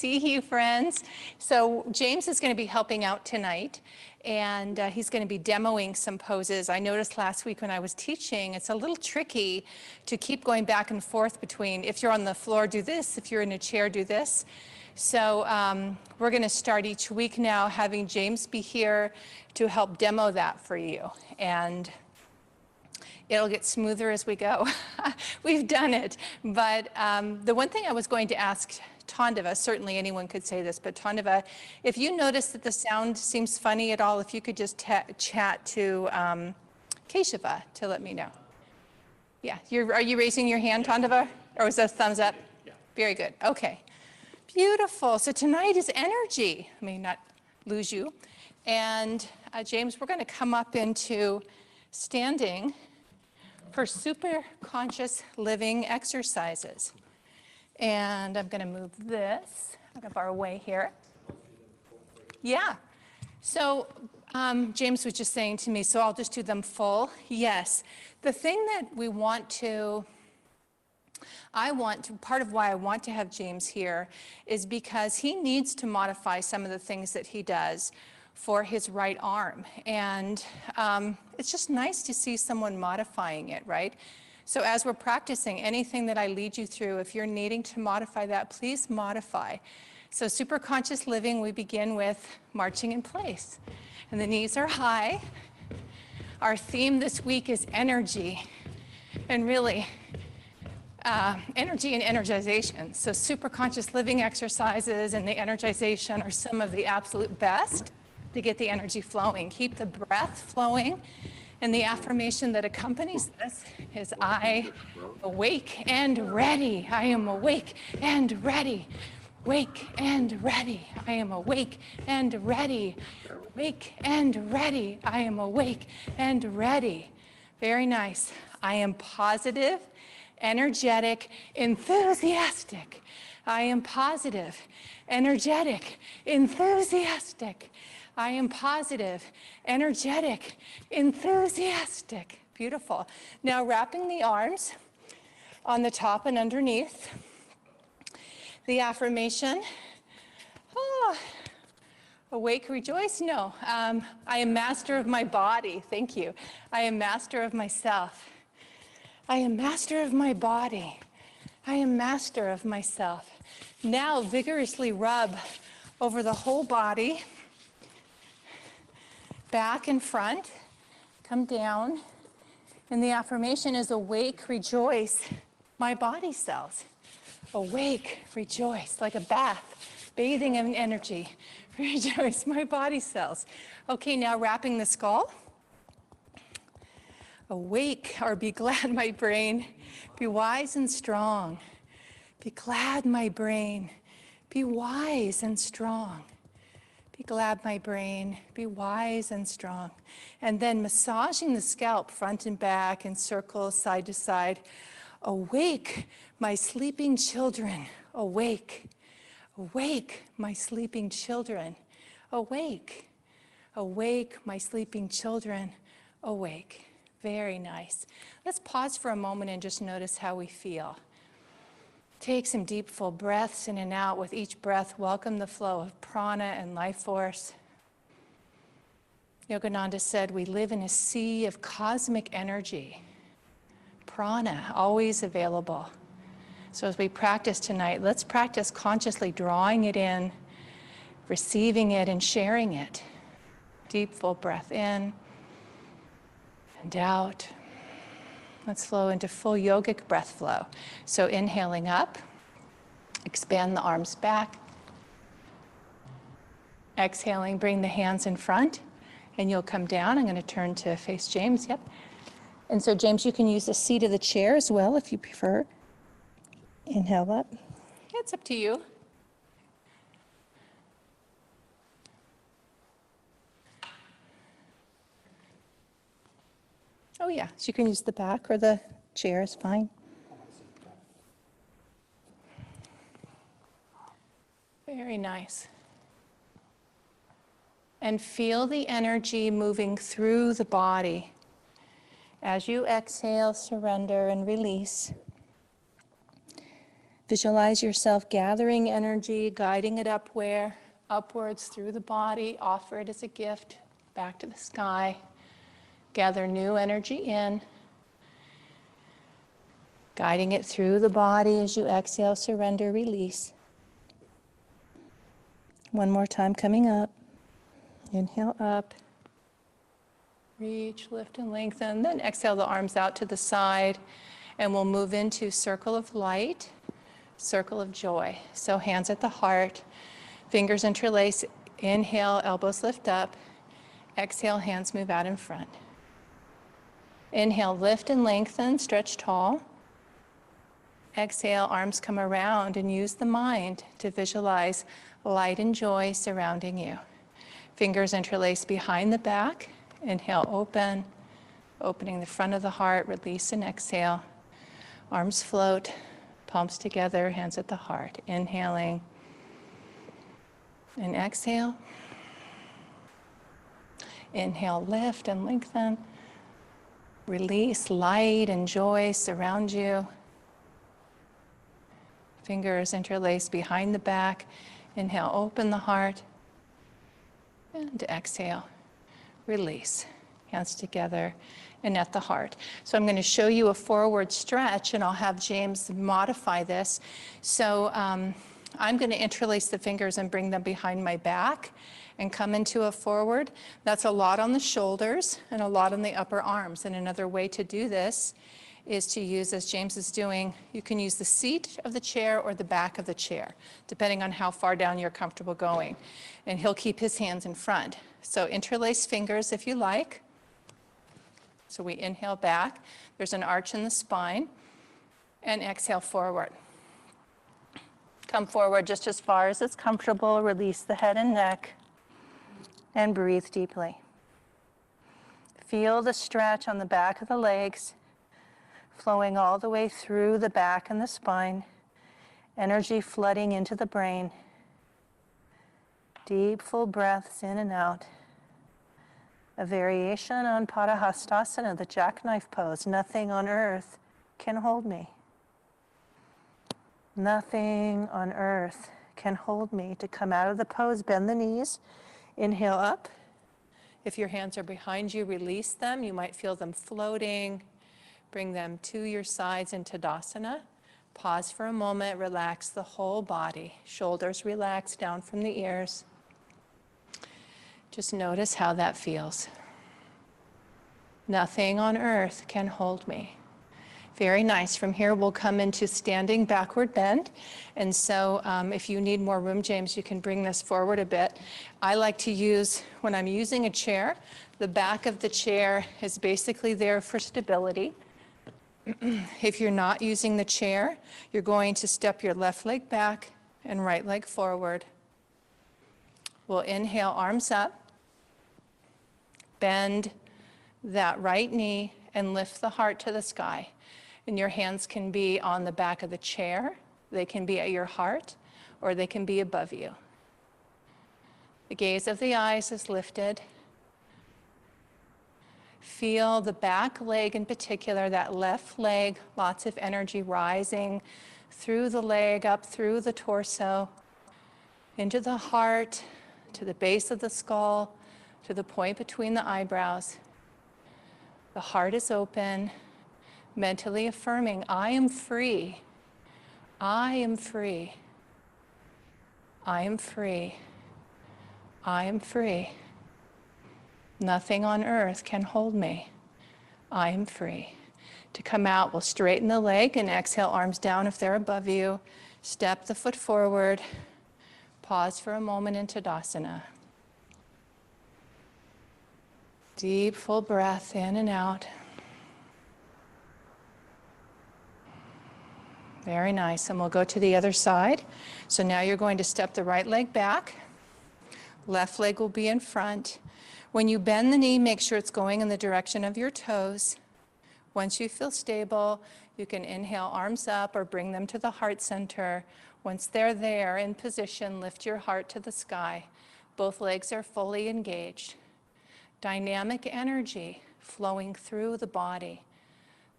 See you, friends. So James is going to be helping out tonight, and he's going to be demoing some poses. I noticed last week when I was teaching, it's a little tricky to keep going back and forth between, if you're on the floor, do this, if you're in a chair, do this. So we're going to start each week now having James be here to help demo that for you. And it'll get smoother as we go. We've done it. But the one thing I was going to ask Tandava, certainly anyone could say this, but Tandava, if you notice that the sound seems funny at all, if you could just chat to Keshava to let me know. Yeah, are you raising your hand, Tandava? Or was that a thumbs up? Yeah. Very good, okay. Beautiful, so tonight is energy. I mean, not lose you. And James, we're gonna come up into standing for super conscious living exercises. And I'm going to move this out of our way here. Yeah. So James was just saying to me, so I'll just do them full. Yes. The thing that part of why I want to have James here is because he needs to modify some of the things that he does for his right arm. And it's just nice to see someone modifying it, right? So as we're practicing, anything that I lead you through, if you're needing to modify that, please modify. So super conscious living, we begin with marching in place. And the knees are high. Our theme this week is energy. And really, energy and energization. So super conscious living exercises and the energization are some of the absolute best to get the energy flowing. Keep the breath flowing. And the affirmation that accompanies this is I awake and ready. I am awake and ready. Wake and ready. I am awake and ready. Wake and ready. I am awake and ready. Very nice. I am positive, energetic, enthusiastic. I am positive, energetic, enthusiastic. I am positive, energetic, enthusiastic. Beautiful. Now wrapping the arms on the top and underneath. The affirmation, awake, rejoice? No, I am master of my body. Thank you. I am master of myself. I am master of my body. I am master of myself. Now vigorously rub over the whole body. Back and front, come down, and the affirmation is awake, rejoice, my body cells. Awake, rejoice, like a bath, bathing in energy. Rejoice, my body cells. Okay, now wrapping the skull. Awake, or be glad, my brain, be wise and strong. Be glad, my brain, be wise and strong. Be glad, my brain, be wise and strong. And then massaging the scalp front and back in circles, side to side. Awake, my sleeping children, awake. Awake, my sleeping children, awake. Awake, my sleeping children, awake. Very nice. Let's pause for a moment and just notice how we feel. Take some deep, full breaths in and out. With each breath, welcome the flow of prana and life force. Yogananda said, we live in a sea of cosmic energy. Prana, always available. So as we practice tonight, let's practice consciously drawing it in, receiving it, and sharing it. Deep, full breath in and out. Let's flow into full yogic breath flow. So inhaling up, expand the arms back. Exhaling, bring the hands in front, and you'll come down. I'm going to turn to face James, yep. And so James, you can use the seat of the chair as well if you prefer. Inhale up. It's up to you. Oh yeah, so you can use the back or the chair is fine. Very nice. And feel the energy moving through the body. As you exhale, surrender and release. Visualize yourself gathering energy, guiding it up where? Upwards through the body. Offer it as a gift back to the sky. Gather new energy in. Guiding it through the body as you exhale, surrender, release. One more time coming up. Inhale up. Reach, lift, and lengthen. Then exhale the arms out to the side. And we'll move into circle of light, circle of joy. So hands at the heart, fingers interlace. Inhale, elbows lift up. Exhale, hands move out in front. Inhale, lift and lengthen, stretch tall. Exhale, arms come around and use the mind to visualize light and joy surrounding you. Fingers interlace behind the back. Inhale, open, opening the front of the heart, release and exhale. Arms float, palms together, hands at the heart. Inhaling and exhale. Inhale, lift and lengthen. Release, light and joy surround you. Fingers interlace behind the back. Inhale, open the heart. And exhale, release. Hands together and at the heart. So I'm going to show you a forward stretch, and I'll have James modify this. So I'm going to interlace the fingers and bring them behind my back and come into a forward. That's a lot on the shoulders and a lot on the upper arms. And another way to do this is to use, as James is doing, you can use the seat of the chair or the back of the chair, depending on how far down you're comfortable going. And he'll keep his hands in front. So interlace fingers if you like. So we inhale back. There's an arch in the spine. And exhale forward. Come forward just as far as it's comfortable. Release the head and neck. And breathe deeply. Feel the stretch on the back of the legs, flowing all the way through the back and the spine. Energy flooding into the brain. Deep, full breaths in and out. A variation on Padahastasana, the jackknife pose. Nothing on earth can hold me. Nothing on earth can hold me. To come out of the pose, bend the knees. Inhale up. If your hands are behind you, release them. You might feel them floating. Bring them to your sides in Tadasana. Pause for a moment. Relax the whole body. Shoulders relax down from the ears. Just notice how that feels. Nothing on earth can hold me. Very nice. From here, we'll come into standing backward bend. And so if you need more room, James, you can bring this forward a bit. I like to use, when I'm using a chair, the back of the chair is basically there for stability. If you're not using the chair, you're going to step your left leg back and right leg forward. We'll inhale, arms up. Bend that right knee and lift the heart to the sky. And your hands can be on the back of the chair, they can be at your heart, or they can be above you. The gaze of the eyes is lifted. Feel the back leg in particular, that left leg, lots of energy rising through the leg, up through the torso, into the heart, to the base of the skull, to the point between the eyebrows. The heart is open, mentally affirming, I am free. I am free. I am free. I am free. Nothing on earth can hold me. I am free. To come out, we'll straighten the leg and exhale, arms down if they're above you. Step the foot forward. Pause for a moment in Tadasana. Deep, full breath in and out. Very nice. And we'll go to the other side. So now you're going to step the right leg back. Left leg will be in front. When you bend the knee, make sure it's going in the direction of your toes. Once you feel stable, you can inhale, arms up, or bring them to the heart center. Once they're there in position, lift your heart to the sky. Both legs are fully engaged. Dynamic energy flowing through the body.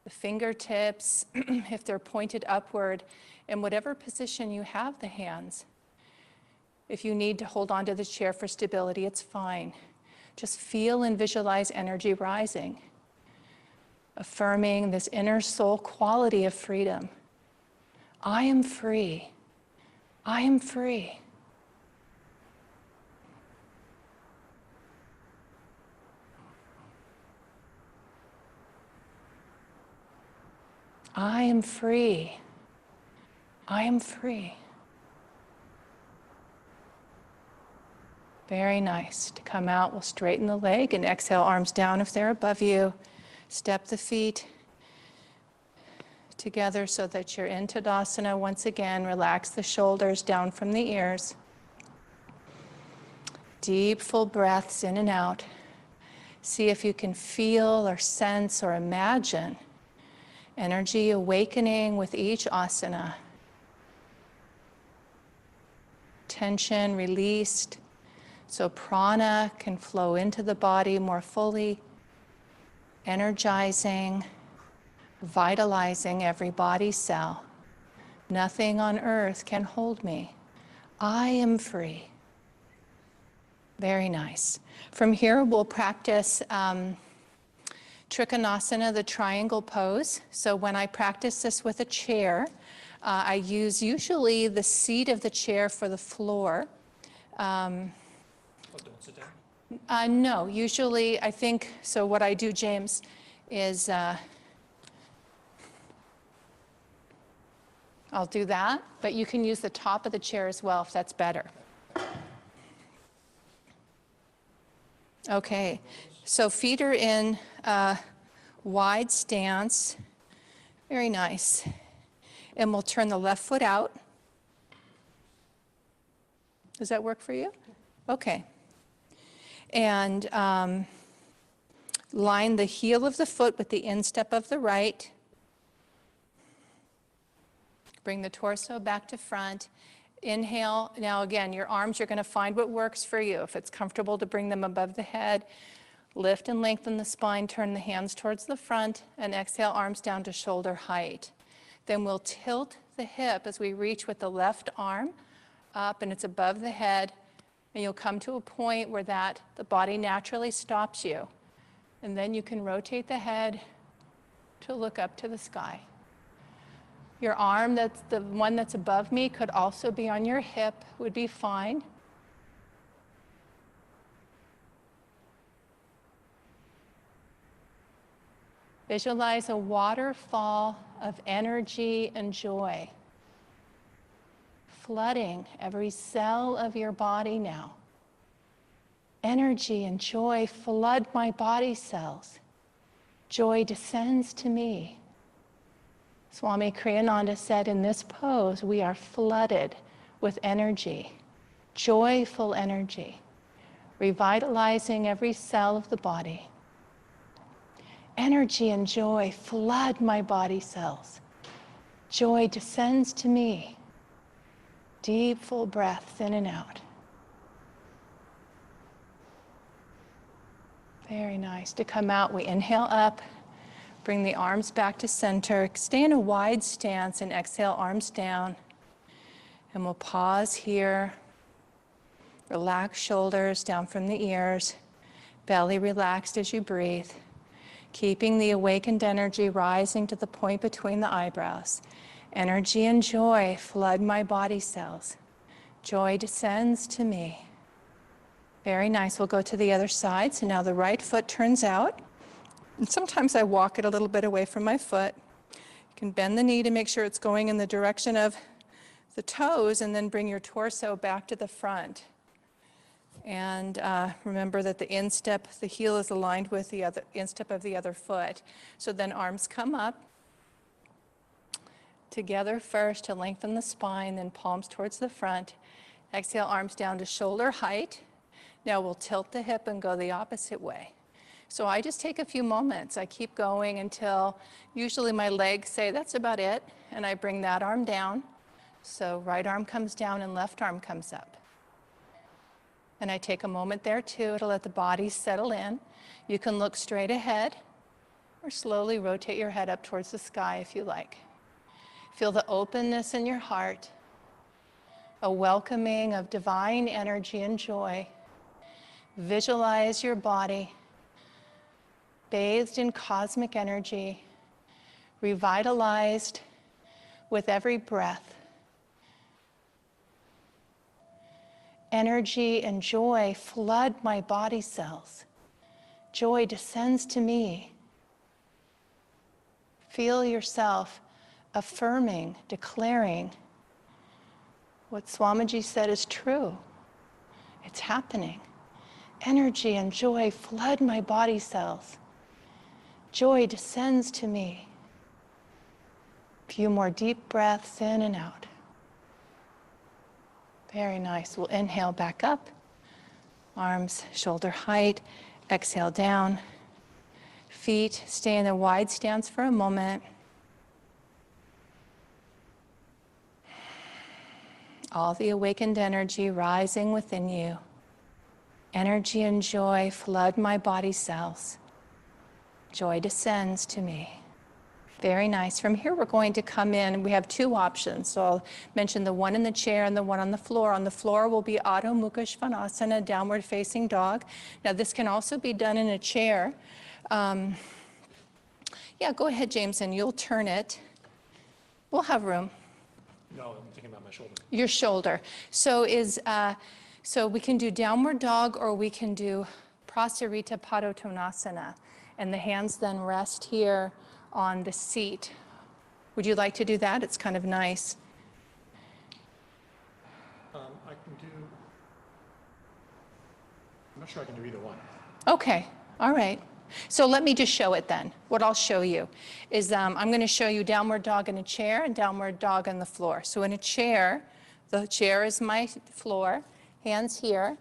the fingertips, if they're pointed upward, in whatever position you have the hands. If you need to hold on to the chair for stability, it's fine. Just feel and visualize energy rising, affirming this inner soul quality of freedom. I am free. I am free. I am free. I am free. Very nice. To come out, we'll straighten the leg and exhale, arms down if they're above you. Step the feet together so that you're in Tadasana once again. Relax the shoulders down from the ears. Deep, full breaths in and out. See if you can feel or sense or imagine energy awakening with each asana. Tension released, so prana can flow into the body more fully, energizing, vitalizing every body cell. Nothing on earth can hold me. I am free. Very nice. From here, we'll practice Trikonasana, the triangle pose. So when I practice this with a chair, I use usually the seat of the chair for the floor. Don't sit down? No, usually I think, so what I do, James, is I'll do that, but you can use the top of the chair as well if that's better. Okay, so feet are in wide stance. Very nice. And we'll turn the left foot out. Does that work for you? Okay. And line the heel of the foot with the instep of the right. Bring the torso back to front. Inhale. Now again, your arms, you're going to find what works for you. If it's comfortable to bring them above the head, lift and lengthen the spine, turn the hands towards the front, and exhale, arms down to shoulder height. Then we'll tilt the hip as we reach with the left arm up, and it's above the head, and you'll come to a point where the body naturally stops you. And then you can rotate the head to look up to the sky. Your arm, that's the one that's above me, could also be on your hip, would be fine. Visualize a waterfall of energy and joy, flooding every cell of your body now. Energy and joy flood my body cells. Joy descends to me. Swami Kriyananda said, in this pose, we are flooded with energy, joyful energy, revitalizing every cell of the body. Energy and joy flood my body cells. Joy descends to me. Deep, full breaths in and out. Very nice. To come out, we inhale up. Bring the arms back to center. Stay in a wide stance and exhale, arms down. And we'll pause here. Relax shoulders down from the ears. Belly relaxed as you breathe. Keeping the awakened energy rising to the point between the eyebrows. Energy and joy flood my body cells. Joy descends to me. Very nice. We'll go to the other side. So now the right foot turns out. And sometimes I walk it a little bit away from my foot. You can bend the knee to make sure it's going in the direction of the toes, and then bring your torso back to the front. And remember that the instep, the heel is aligned with the other instep of the other foot. So then arms come up together first to lengthen the spine, then palms towards the front. Exhale, arms down to shoulder height. Now we'll tilt the hip and go the opposite way. So I just take a few moments. I keep going until usually my legs say, that's about it. And I bring that arm down. So right arm comes down and left arm comes up. And I take a moment there too to let the body settle in. You can look straight ahead. Or slowly rotate your head up towards the sky if you like. Feel the openness in your heart, a welcoming of divine energy and joy. Visualize your body bathed in cosmic energy, revitalized with every breath. Energy and joy flood my body cells. Joy descends to me. Feel yourself affirming, declaring what Swamiji said is true. It's happening. Energy and joy flood my body cells. Joy descends to me. A few more deep breaths in and out. Very nice. We'll inhale back up. Arms shoulder height. Exhale down. Feet stay in a wide stance for a moment. All the awakened energy rising within you. Energy and joy flood my body cells. Joy descends to me. Very nice. From here, we're going to come in. We have two options. So I'll mention the one in the chair and the one on the floor. On the floor will be Adho Mukha Svanasana, downward facing dog. Now, this can also be done in a chair. Yeah, go ahead, James, and you'll turn it. We'll have room. No, I'm thinking about my shoulder. Your shoulder. So we can do downward dog, or we can do Prasarita Padottanasana. And the hands then rest here on the seat. Would you like to do that? It's kind of nice. I can do, I'm not sure I can do either one. Okay, all right. So let me just show it then. What I'll show you is I'm going to show you downward dog in a chair and downward dog on the floor. So in a chair, the chair is my floor, hands here.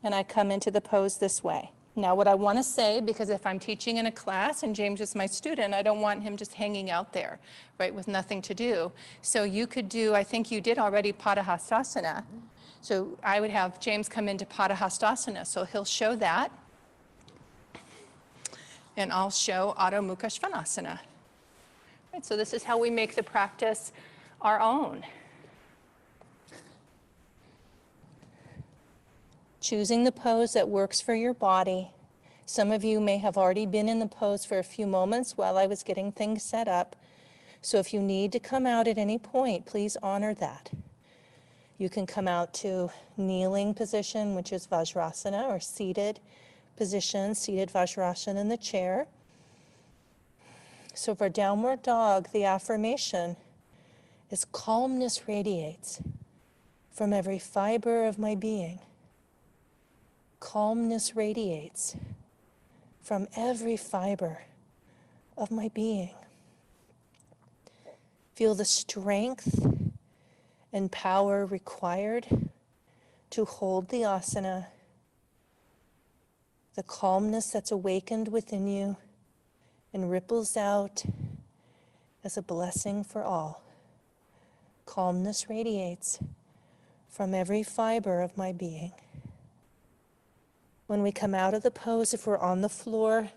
And I come into the pose this way. Now what I want to say, because if I'm teaching in a class and James is my student, I don't want him just hanging out there, right, with nothing to do. So you could do, I think you did already Padahastasana. So I would have James come into Padahastasana. So he'll show that. And I'll show Adho Mukha Svanasana. Right, so this is how we make the practice our own. Choosing the pose that works for your body. Some of you may have already been in the pose for a few moments while I was getting things set up. So if you need to come out at any point, please honor that. You can come out to kneeling position, which is Vajrasana, or seated position, seated Vajrasana in the chair. So for downward dog, the affirmation is calmness radiates from every fiber of my being. Calmness radiates from every fiber of my being. Feel the strength and power required to hold the asana, the calmness that's awakened within you and ripples out as a blessing for all. Calmness radiates from every fiber of my being. When we come out of the pose, if we're on the floor,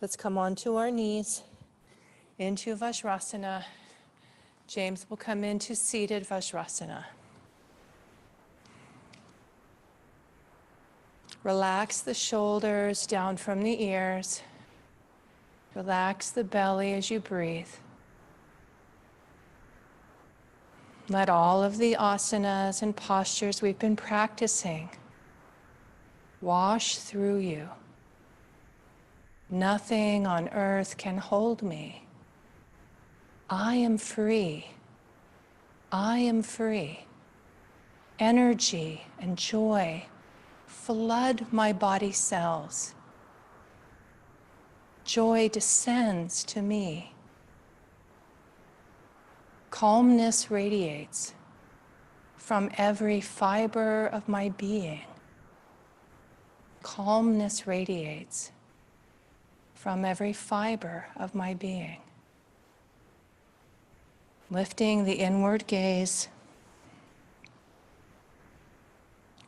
let's come onto our knees into Vajrasana. James will come into seated Vajrasana. Relax the shoulders down from the ears. Relax the belly as you breathe. Let all of the asanas and postures we've been practicing wash through you. Nothing on earth can hold me. I am free. I am free. Energy and joy flood my body cells. Joy descends to me. Calmness radiates from every fiber of my being. Calmness radiates from every fiber of my being. Lifting the inward gaze,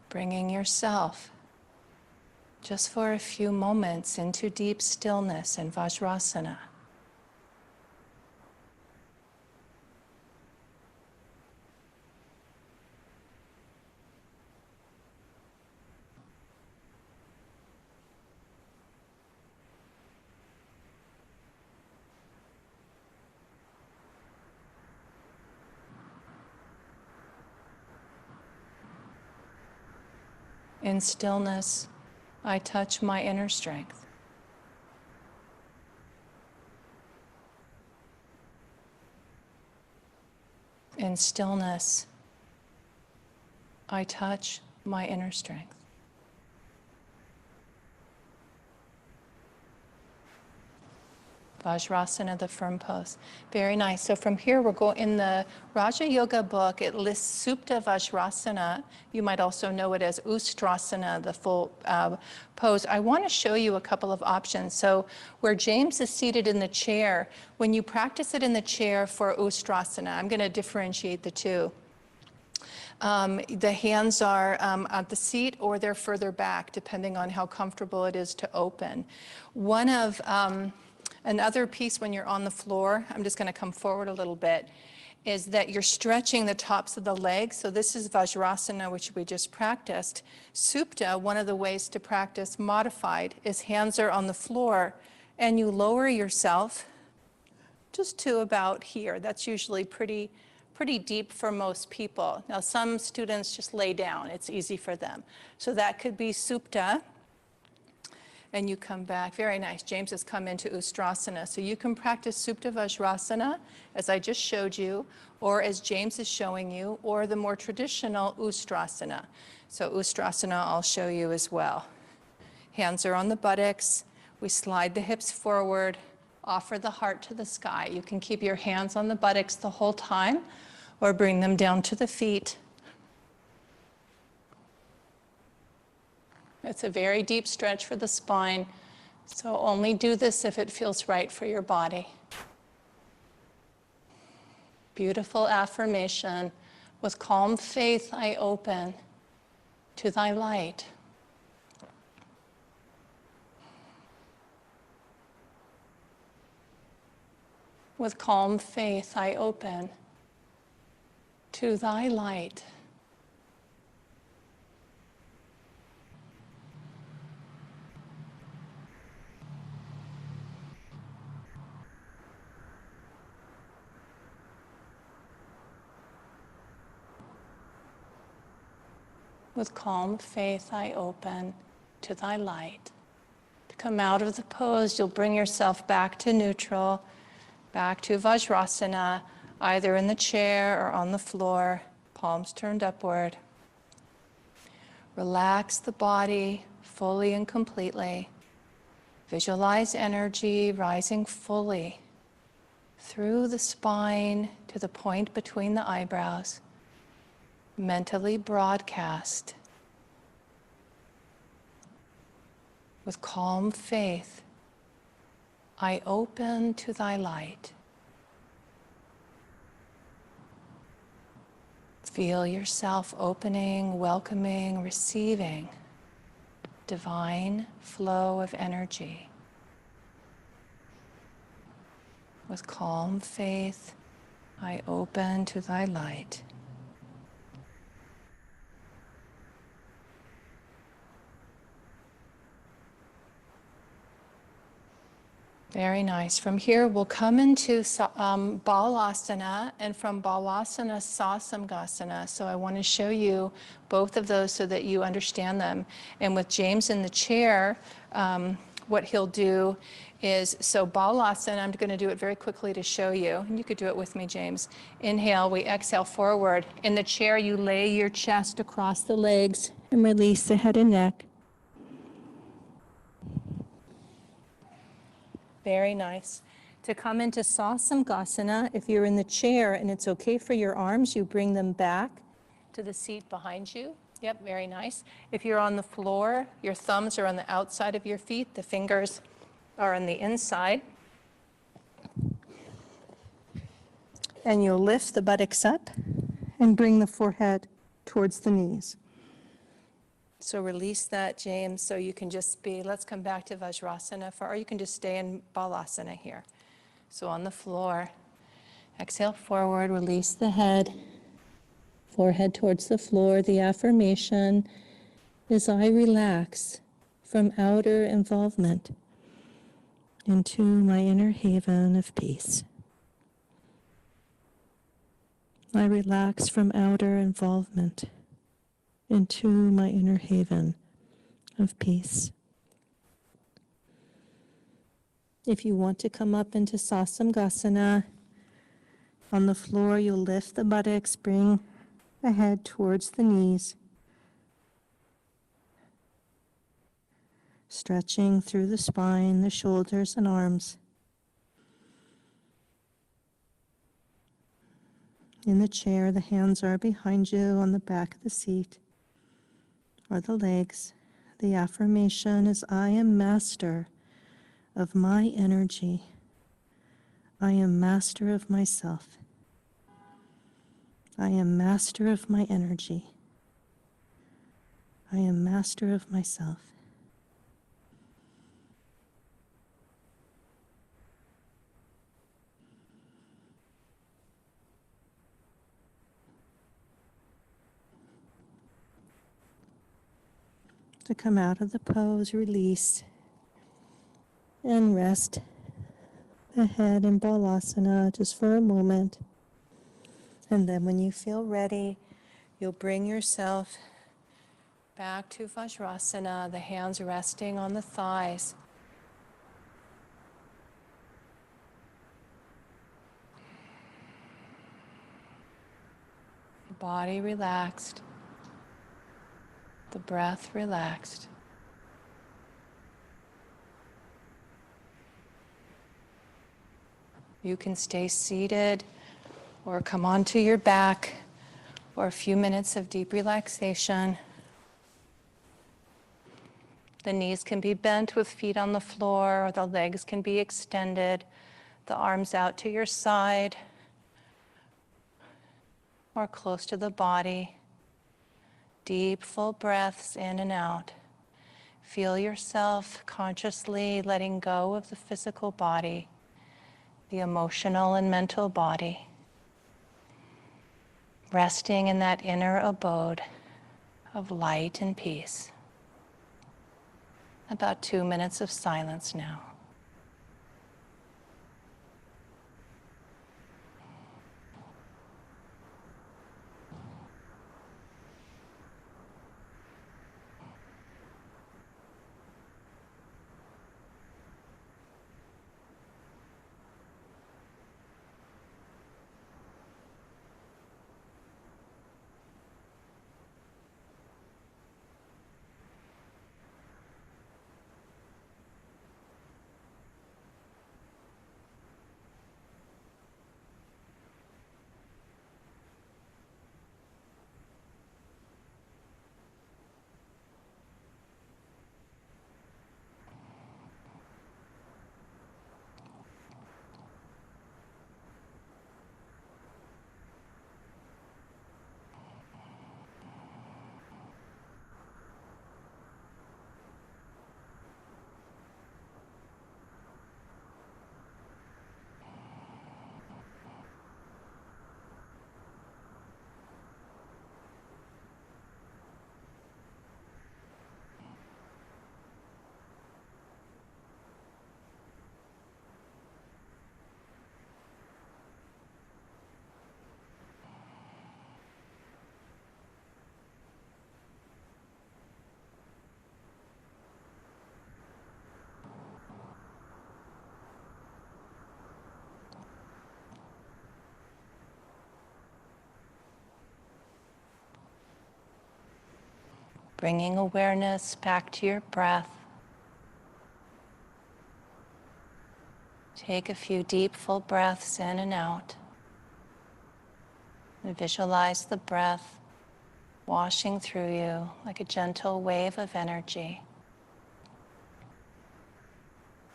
bringing yourself just for a few moments into deep stillness in Vajrasana. In stillness, I touch my inner strength. In stillness, I touch my inner strength. Vajrasana, the firm pose. Very nice. So from here, we're going in the Raja Yoga book. It lists Supta Vajrasana. You might also know it as Ustrasana, the full pose. I want to show you a couple of options. So where James is seated in the chair, when you practice it in the chair for Ustrasana, I'm going to differentiate the two. The hands are at the seat or they're further back, depending on how comfortable it is to open. One of another piece when you're on the floor, I'm just going to come forward a little bit, is that you're stretching the tops of the legs. So this is Vajrasana, which we just practiced. Supta, one of the ways to practice modified, is hands are on the floor and you lower yourself just to about here. That's usually pretty deep for most people. Now some students just lay down. It's easy for them. So that could be Supta. And you come back. Very nice. James has come into Ustrasana. So you can practice Supta Vajrasana, as I just showed you, or as James is showing you, or the more traditional Ustrasana. So Ustrasana I'll show you as well. Hands are on the buttocks. We slide the hips forward, offer the heart to the sky. You can keep your hands on the buttocks the whole time, or bring them down to the feet. It's a very deep stretch for the spine, so only do this if it feels right for your body. Beautiful affirmation. With calm faith, I open to thy light. With calm faith, I open to thy light. With calm faith, I open to thy light. To come out of the pose, you'll bring yourself back to neutral, back to Vajrasana, either in the chair or on the floor, palms turned upward. Relax the body fully and completely. Visualize energy rising fully through the spine to the point between the eyebrows. Mentally broadcast. With calm faith, I open to thy light. Feel yourself opening, welcoming, receiving divine flow of energy. With calm faith, I open to thy light. Very nice. From here, we'll come into Balasana, and from Balasana, Sasamgasana. So I want to show you both of those so that you understand them. And with James in the chair, what he'll do is, so Balasana, I'm going to do it very quickly to show you. And you could do it with me, James. Inhale, we exhale forward. In the chair, you lay your chest across the legs and release the head and neck. Very nice. To come into Sasamgasana, if you're in the chair and it's okay for your arms, you bring them back to the seat behind you. Yep, very nice. If you're on the floor, your thumbs are on the outside of your feet, the fingers are on the inside. And you'll lift the buttocks up and bring the forehead towards the knees. So release that, James, so you can just be, let's come back to Vajrasana, or you can just stay in Balasana here. So on the floor, exhale forward, release the head, forehead towards the floor. The affirmation is, I relax from outer involvement into my inner haven of peace. I relax from outer involvement into my inner haven of peace. If you want to come up into Sasamgasana, on the floor you'll lift the buttocks, bring the head towards the knees, stretching through the spine, the shoulders and arms. In the chair, the hands are behind you on the back of the seat or the legs. The affirmation is, I am master of my energy. I am master of myself. I am master of my energy. I am master of myself. To come out of the pose, release, and rest the head in Balasana just for a moment. And then when you feel ready, you'll bring yourself back to Vajrasana, the hands resting on the thighs. The body relaxed. The breath relaxed. You can stay seated or come onto your back for a few minutes of deep relaxation. The knees can be bent with feet on the floor, or the legs can be extended, the arms out to your side or close to the body. Deep, full breaths in and out. Feel yourself consciously letting go of the physical body, the emotional and mental body, resting in that inner abode of light and peace. About 2 minutes of silence now. Bringing awareness back to your breath. Take a few deep, full breaths in and out. And visualize the breath washing through you like a gentle wave of energy,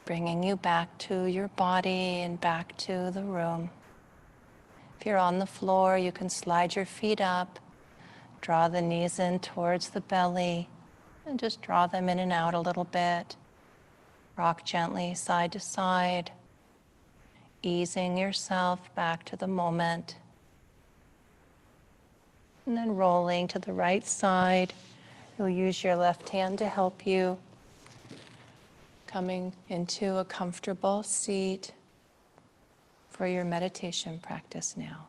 bringing you back to your body and back to the room. If you're on the floor, you can slide your feet up, draw the knees in towards the belly, And just draw them in and out a little bit. Rock gently side to side, easing yourself back to the moment. And then rolling to the right side. You'll use your left hand to help you. Coming into a comfortable seat for your meditation practice now.